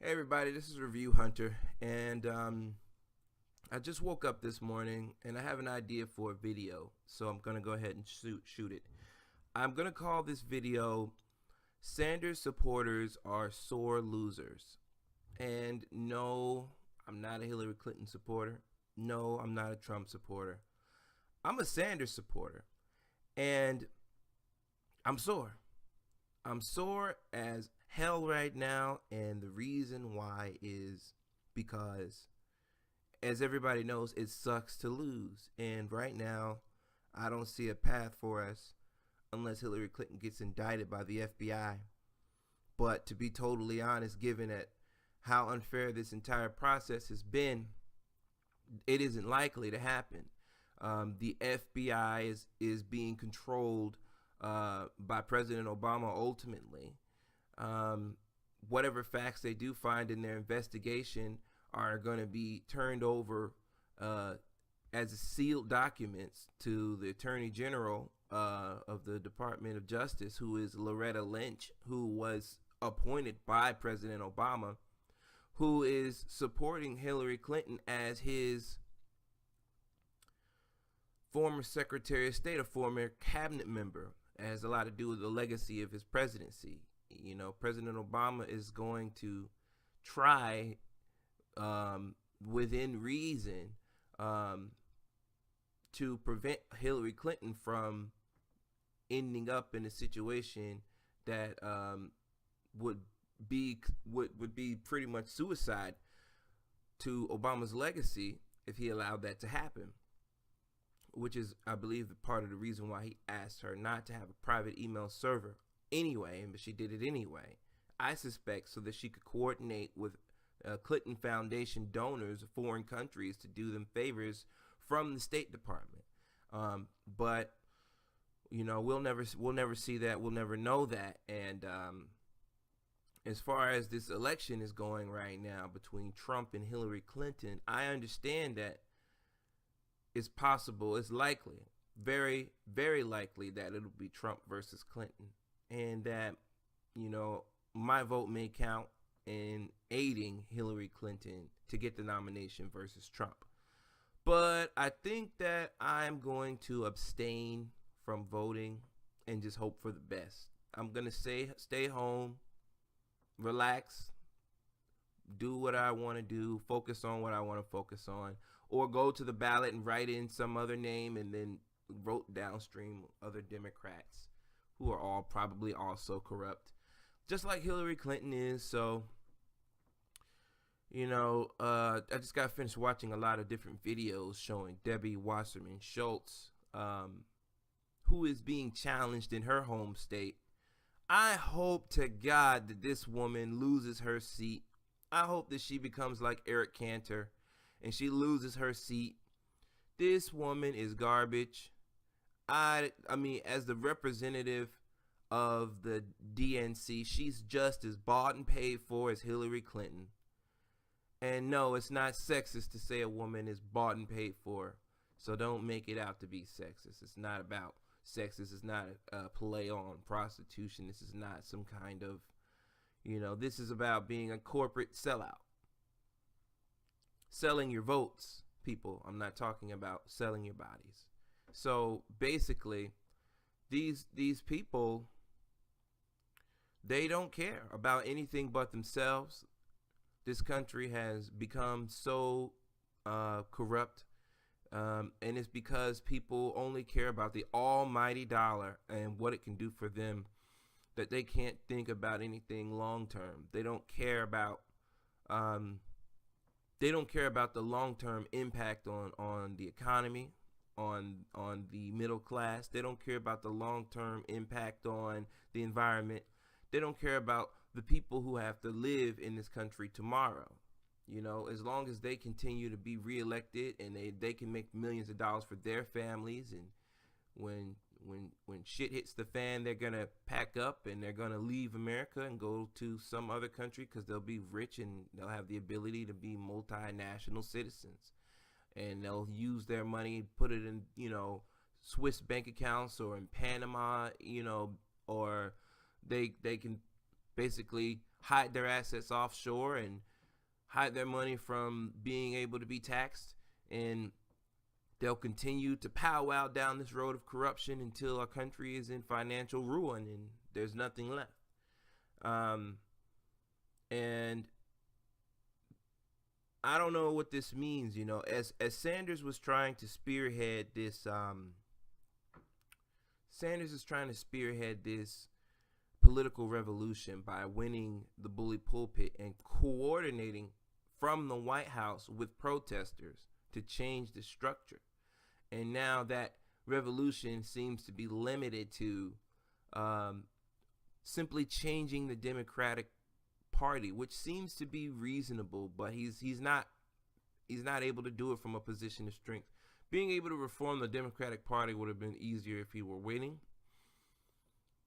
Hey everybody, this is Review Hunter, and I just woke up this morning and I have an idea for a video, so I'm gonna go ahead and shoot it. I'm gonna call this video "Sanders Supporters Are Sore Losers." And no, I'm not a Hillary Clinton supporter. No, I'm not a Trump supporter. I'm a Sanders supporter, and I'm sore. I'm sore as hell right now, and the reason why is because, as everybody knows, it sucks to lose. And right now, I don't see a path for us unless Hillary Clinton gets indicted by the FBI. But to be totally honest, given at how unfair this entire process has been, it isn't likely to happen. The FBI is being controlled by President Obama ultimately. Whatever facts they do find in their investigation are going to be turned over as sealed documents to the Attorney General of the Department of Justice, who is Loretta Lynch, who was appointed by President Obama, who is supporting Hillary Clinton as his former Secretary of State, a former cabinet member. It has a lot to do with the legacy of his presidency. You know, President Obama is going to try, within reason, to prevent Hillary Clinton from ending up in a situation that would be pretty much suicide to Obama's legacy if he allowed that to happen. Which is, I believe, the part of the reason why he asked her not to have a private email server anyway, but she did it anyway. I suspect so that she could coordinate with Clinton Foundation donors of foreign countries to do them favors from the State Department. But you know, we'll never see that. We'll never know that. And as far as this election is going right now between Trump and Hillary Clinton, I understand that it's possible, it's likely, very, very likely that it'll be Trump versus Clinton. And that, you know, my vote may count in aiding Hillary Clinton to get the nomination versus Trump. But I think that I'm going to abstain from voting and just hope for the best. I'm going to stay home, relax, do what I want to do, focus on what I want to focus on, or go to the ballot and write in some other name and then vote downstream other Democrats who are all probably also corrupt, just like Hillary Clinton is. So, you know, I just got finished watching a lot of different videos showing Debbie Wasserman Schultz, who is being challenged in her home state. I hope to God that this woman loses her seat. I hope that she becomes like Eric Cantor and she loses her seat. This woman is garbage. I mean, as the representative of the DNC, she's just as bought and paid for as Hillary Clinton. And no, it's not sexist to say a woman is bought and paid for. So don't make it out to be sexist. It's not about sexist. It's not a play on prostitution. This is not some kind of, you know, this is about being a corporate sellout. Selling your votes, people. I'm not talking about selling your bodies. So basically, these people, they don't care about anything but themselves. This country has become so corrupt, and it's because people only care about the almighty dollar and what it can do for them, that they can't think about anything long term. They don't care about the long-term impact on the economy, on the middle class. They don't care about the long-term impact on the environment. They don't care about the people who have to live in this country tomorrow. You know, as long as they continue to be reelected and they can make millions of dollars for their families, and when shit hits the fan, they're gonna pack up and they're gonna leave America and go to some other country because they'll be rich and they'll have the ability to be multinational citizens, and they'll use their money, put it in, you know, Swiss bank accounts or in Panama, you know, or they can basically hide their assets offshore and hide their money from being able to be taxed, and they'll continue to powwow down this road of corruption until our country is in financial ruin and there's nothing left. And I don't know what this means, you know, as Sanders was trying to spearhead this, Sanders is trying to spearhead this political revolution by winning the bully pulpit and coordinating from the White House with protesters to change the structure. And now that revolution seems to be limited to simply changing the Democratic Party, which seems to be reasonable, but he's not able to do it from a position of strength. Being able to reform the Democratic Party would have been easier if he were winning.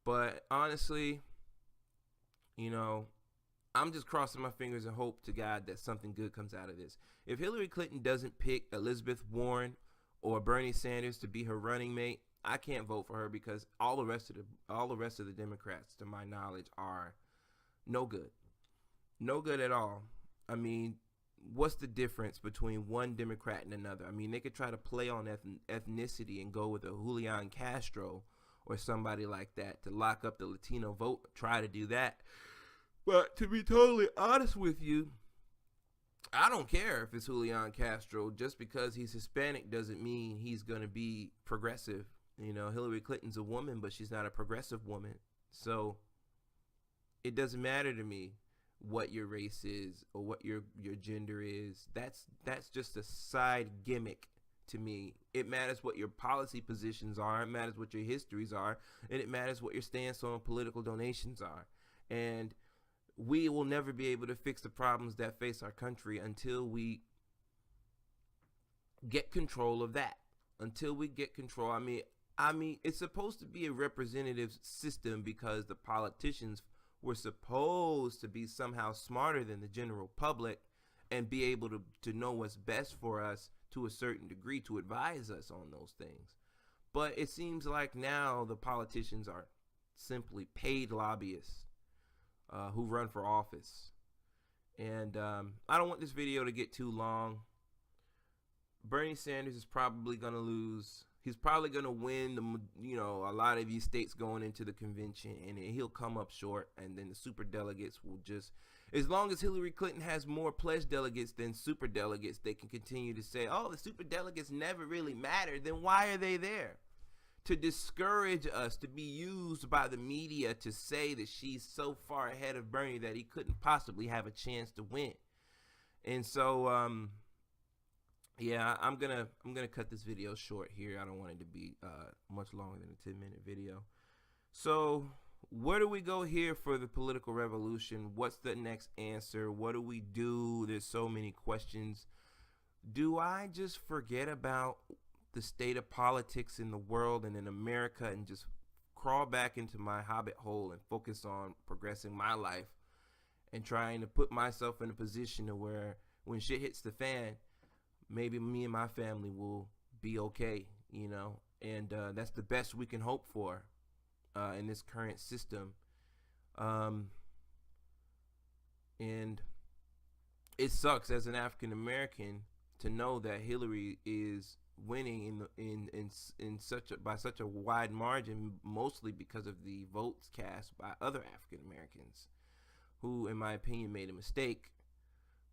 But honestly, you know, I'm just crossing my fingers and hope to God that something good comes out of this. If Hillary Clinton doesn't pick Elizabeth Warren or Bernie Sanders to be her running mate, I can't vote for her, because all the rest of the Democrats, to my knowledge, are no good. No good at all. I mean, what's the difference between one Democrat and another? I mean, they could try to play on ethnicity and go with a Julian Castro or somebody like that to lock up the Latino vote. Try to do that. But to be totally honest with you, I don't care if it's Julian Castro. Just because he's Hispanic doesn't mean he's going to be progressive. You know, Hillary Clinton's a woman, but she's not a progressive woman. So it doesn't matter to me what your race is or what your gender is. That's just a side gimmick to me. It matters what your policy positions are. It matters what your histories are. And it matters what your stance on political donations are. And we will never be able to fix the problems that face our country until we get control of that. Until we get control. I mean, it's supposed to be a representative system because the politicians were supposed to be somehow smarter than the general public and be able to know what's best for us to a certain degree, to advise us on those things. But it seems like now the politicians are simply paid lobbyists who run for office. And I don't want this video to get too long. Bernie Sanders is probably going to lose. He's probably going to win a lot of these states going into the convention, and he'll come up short. And then the super delegates will just, as long as Hillary Clinton has more pledged delegates than super delegates, they can continue to say, oh, the super delegates never really mattered. Then why are they there? To discourage us, to be used by the media to say that she's so far ahead of Bernie that he couldn't possibly have a chance to win. And so, yeah, I'm gonna cut this video short here. I don't want it to be much longer than a 10-minute video. So where do we go here for the political revolution? What's the next answer? What do we do? There's so many questions. Do I just forget about the state of politics in the world and in America and just crawl back into my hobbit hole and focus on progressing my life and trying to put myself in a position to where when shit hits the fan, maybe me and my family will be okay, you know? And that's the best we can hope for in this current system. And it sucks as an African American to know that Hillary is winning by such a wide margin, mostly because of the votes cast by other African Americans who, in my opinion, made a mistake,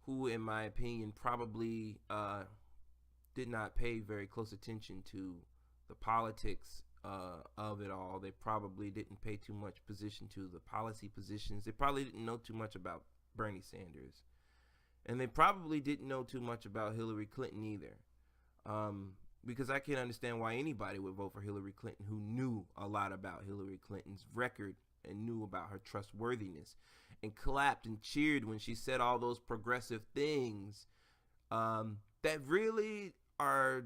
who, in my opinion, probably did not pay very close attention to the politics of it all. They probably didn't pay too much position to the policy positions. They probably didn't know too much about Bernie Sanders. And they probably didn't know too much about Hillary Clinton either. Because I can't understand why anybody would vote for Hillary Clinton who knew a lot about Hillary Clinton's record and knew about her trustworthiness and clapped and cheered when she said all those progressive things that really are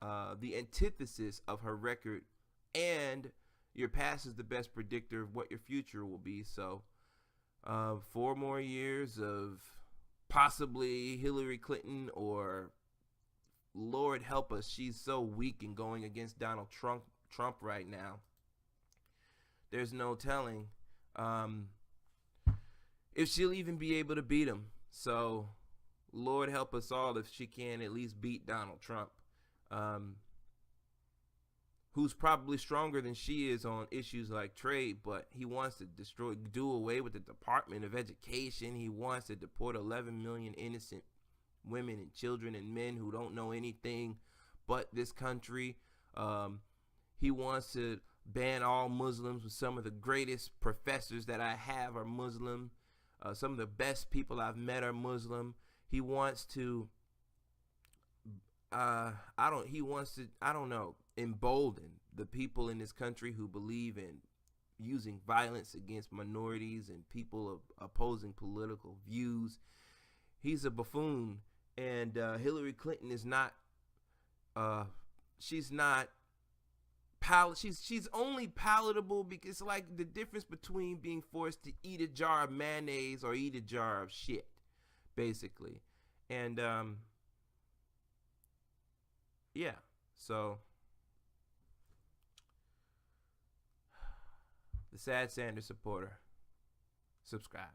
the antithesis of her record, and your past is the best predictor of what your future will be. So 4 more years of possibly Hillary Clinton, or Lord help us, she's so weak and going against Donald Trump right now. There's no telling if she'll even be able to beat him. So, Lord help us all if she can at least beat Donald Trump, who's probably stronger than she is on issues like trade, but he wants to do away with the Department of Education. He wants to deport 11 million innocent women and children and men who don't know anything but this country. He wants to ban all Muslims. With some of the greatest professors that I have are Muslim. Some of the best people I've met are Muslim. He wants to, embolden the people in this country who believe in using violence against minorities and people of opposing political views. He's a buffoon, and Hillary Clinton is not. She's not. She's only palatable because it's like the difference between being forced to eat a jar of mayonnaise or eat a jar of shit, basically. And yeah, so the Sad Sanders supporter, subscribe.